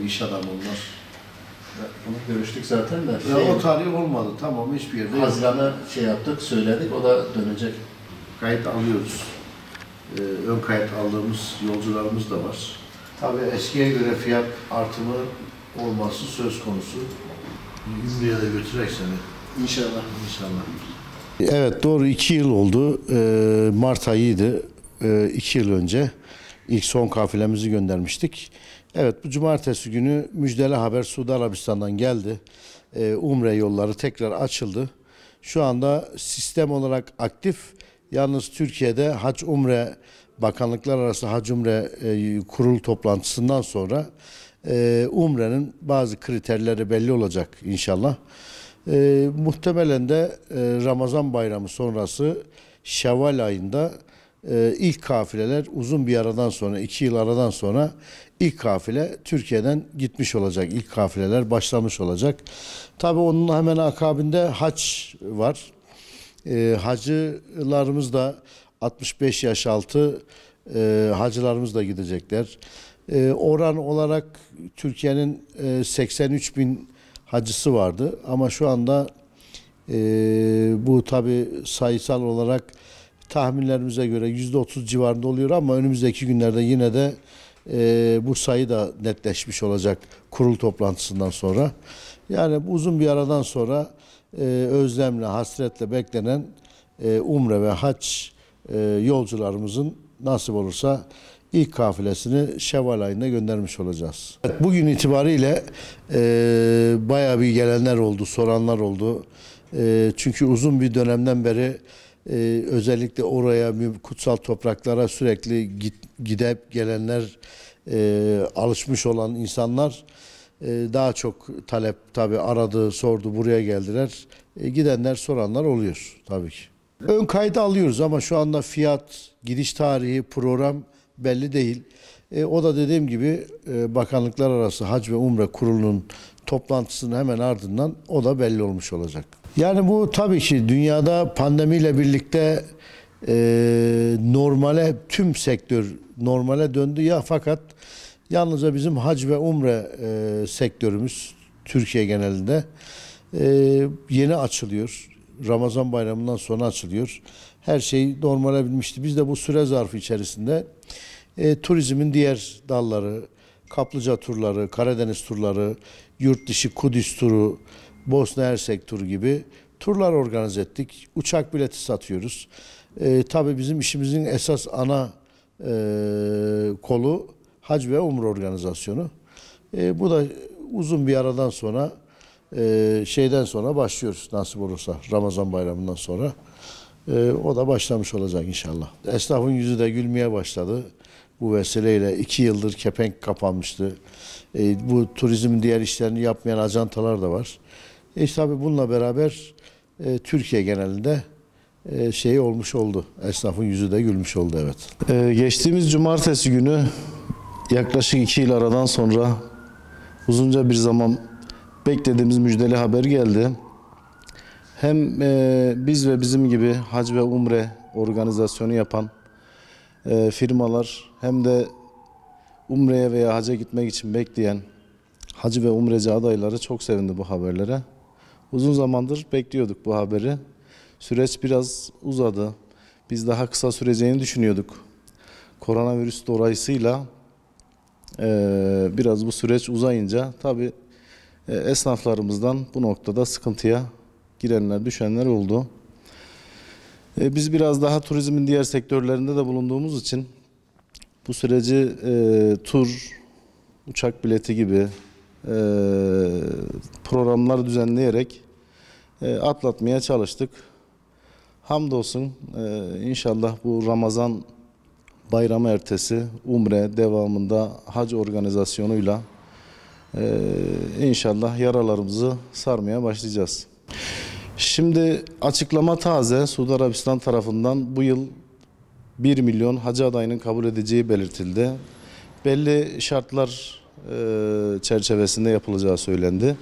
iş adamı onlar. Bunu görüştük zaten de. O tarih olmadı. Tamam, hiçbir yerde yok. Haziran'a şey yaptık, söyledik, o da dönecek. Kayıt alıyoruz. Ön kayıt aldığımız yolcularımız da var. Tabii eskiye göre fiyat artımı olması söz konusu. Ümre'ye de götürerek seni. İnşallah. İnşallah. Evet, doğru 2 yıl oldu. Mart ayıydı. 2 yıl önce ilk son kafilemizi göndermiştik. Evet, bu cumartesi günü müjdeli haber Suudi Arabistan'dan geldi. Umre yolları tekrar açıldı. Şu anda sistem olarak aktif. Yalnız Türkiye'de Hac Umre Bakanlıklar Arası Hac Umre kurul toplantısından sonra Umre'nin bazı kriterleri belli olacak inşallah. Muhtemelen de Ramazan bayramı sonrası Şevval ayında ilk kafileler uzun bir aradan sonra, 2 yıl aradan sonra ilk kafile Türkiye'den gitmiş olacak. İlk kafileler başlamış olacak. Tabii onun hemen akabinde hac var. Hacılarımız da 65 yaş altı hacılarımız da gidecekler. Oran olarak Türkiye'nin 83 bin hacısı vardı ama şu anda bu tabi sayısal olarak tahminlerimize göre %30 civarında oluyor ama önümüzdeki günlerde yine de bu sayı da netleşmiş olacak kurul toplantısından sonra. Yani uzun bir aradan sonra özlemle, hasretle beklenen umre ve hac yolcularımızın nasip olursa ilk kafilesini Şevval ayında göndermiş olacağız. Evet, bugün itibariyle bayağı bir gelenler oldu, soranlar oldu. Çünkü uzun bir dönemden beri özellikle oraya, kutsal topraklara sürekli gidip gelenler, alışmış olan insanlar daha çok talep tabii aradı, sordu, buraya geldiler. Gidenler, soranlar oluyor tabii ki. Ön kaydı alıyoruz ama şu anda fiyat, gidiş tarihi, program belli değil. O da dediğim gibi Bakanlıklar Arası Hac ve Umre Kurulu'nun toplantısının hemen ardından o da belli olmuş olacak. Yani bu tabii ki dünyada pandemiyle birlikte normale, tüm sektör normale döndü ya, fakat yalnızca bizim hac ve umre sektörümüz Türkiye genelinde yeni açılıyor. Ramazan bayramından sonra açılıyor. Her şey normale binmişti. Biz de bu süre zarfı içerisinde turizmin diğer dalları, kaplıca turları, Karadeniz turları, yurt dışı Kudüs turu, Bosna Hersek turu gibi turlar organize ettik. Uçak bileti satıyoruz. Tabii bizim işimizin esas ana kolu hac ve umre organizasyonu. Bu da uzun bir aradan sonra şeyden sonra başlıyoruz nasip olursa, Ramazan bayramından sonra. O da başlamış olacak inşallah. Esnafın yüzü de gülmeye başladı. Bu vesileyle 2 yıldır kepenk kapanmıştı. Bu turizmin diğer işlerini yapmayan ajantalar da var. Tabii bununla beraber Türkiye genelinde şey olmuş oldu. Esnafın yüzü de gülmüş oldu, evet. Geçtiğimiz cumartesi günü yaklaşık 2 yıl aradan sonra uzunca bir zaman beklediğimiz müjdeli haber geldi. Hem biz ve bizim gibi hac ve umre organizasyonu yapan firmalar hem de umreye veya haca gitmek için bekleyen hacı ve umreci adayları çok sevindi bu haberlere. Uzun zamandır bekliyorduk bu haberi. Süreç biraz uzadı. Biz daha kısa süreceğini düşünüyorduk. Koronavirüs dolayısıyla biraz bu süreç uzayınca tabii esnaflarımızdan bu noktada sıkıntıya girenler, düşenler oldu. Biz biraz daha turizmin diğer sektörlerinde de bulunduğumuz için bu süreci tur, uçak bileti gibi programlar düzenleyerek atlatmaya çalıştık. Hamdolsun inşallah bu Ramazan bayramı ertesi umre devamında hac organizasyonuyla inşallah yaralarımızı sarmaya başlayacağız. Şimdi açıklama taze. Suudi Arabistan tarafından bu yıl 1 milyon hacı adayının kabul edeceği belirtildi. Belli şartlar çerçevesinde yapılacağı söylendi.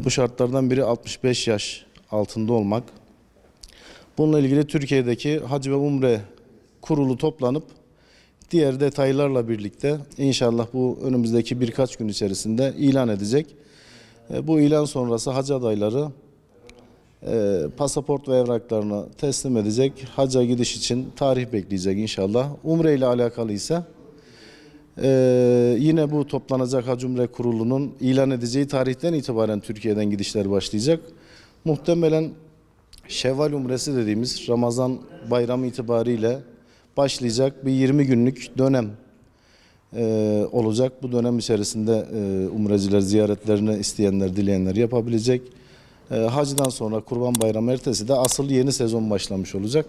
Bu şartlardan biri 65 yaş altında olmak. Bununla ilgili Türkiye'deki Hac ve Umre Kurulu toplanıp diğer detaylarla birlikte inşallah bu önümüzdeki birkaç gün içerisinde ilan edecek. Bu ilan sonrası hac adayları pasaport ve evraklarını teslim edecek. Hacca gidiş için tarih bekleyecek inşallah. Umre ile alakalı ise yine bu toplanacak Hac Umre Kurulu'nun ilan edeceği tarihten itibaren Türkiye'den gidişler başlayacak. Muhtemelen Şevval Umresi dediğimiz Ramazan bayramı itibariyle başlayacak bir 20 günlük dönem olacak. Bu dönem içerisinde umreciler ziyaretlerini isteyenler, dileyenler yapabilecek. Hacdan sonra Kurban Bayramı ertesi de asıl yeni sezon başlamış olacak.